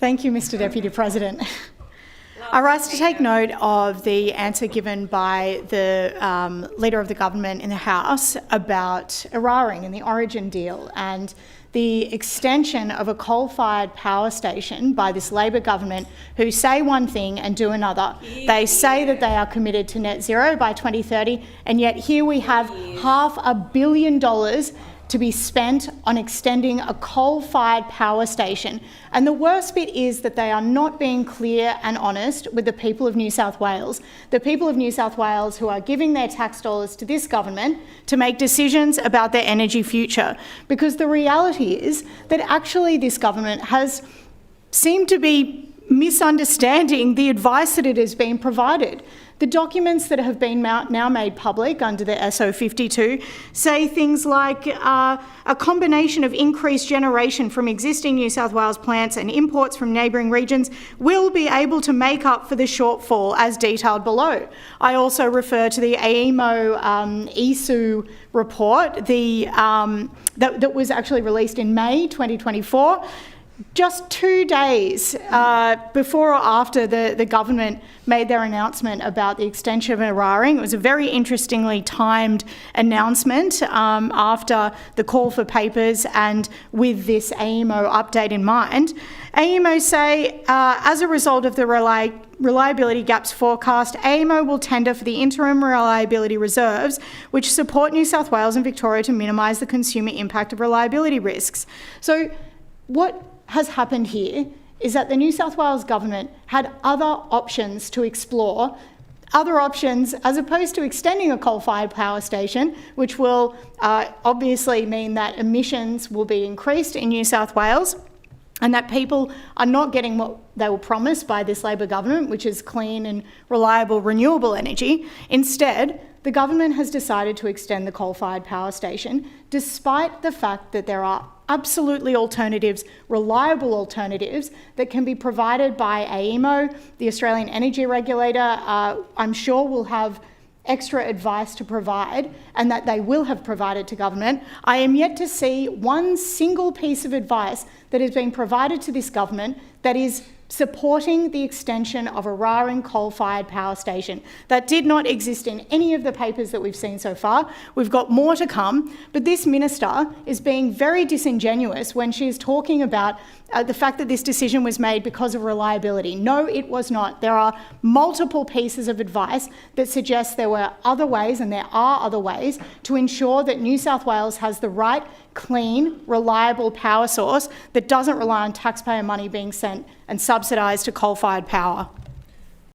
Thank you, Mr Deputy President. I rise to take note of the answer given by the Leader of the Government in the House about Eraring and the Origin deal and the extension of a coal-fired power station by this Labor government who say one thing and do another. They say that they are committed to net zero by 2030, and yet here we have $500 million to be spent on extending a coal-fired power station. And the worst bit is that they are not being clear and honest with the people of New South Wales. The people of New South Wales who are giving their tax dollars to this government to make decisions about their energy future. Because the reality is that actually this government has seemed to be misunderstanding the advice that it has been provided. The documents that have been now made public under the SO52 say things like a combination of increased generation from existing New South Wales plants and imports from neighbouring regions will be able to make up for the shortfall as detailed below. I also refer to the AEMO ESU report that was actually released in May 2024. Just 2 days before or after the government made their announcement about the extension of Eraring. It was a very interestingly timed announcement after the call for papers and with this AEMO update in mind. AEMO say, as a result of the reliability gaps forecast, AEMO will tender for the interim reliability reserves, which support New South Wales and Victoria to minimise the consumer impact of reliability risks. So what has happened here is that the New South Wales government had other options to explore, other options as opposed to extending a coal-fired power station, which will obviously mean that emissions will be increased in New South Wales and that people are not getting what they were promised by this Labor government, which is clean and reliable renewable energy. Instead, the government has decided to extend the coal-fired power station, despite the fact that there are absolutely alternatives, reliable alternatives that can be provided by AEMO, the Australian Energy Regulator. I'm sure will have extra advice to provide and that they will have provided to government. I am yet to see one single piece of advice that has been provided to this government that is supporting the extension of Eraring coal-fired power station. That did not exist in any of the papers that we've seen so far. We've got more to come, but this minister is being very disingenuous when she's talking about the fact that this decision was made because of reliability. No, it was not. There are multiple pieces of advice that suggest there were other ways, and there are other ways, to ensure that New South Wales has the right, clean, reliable power source that doesn't rely on taxpayer money being sent and subsidised to coal-fired power.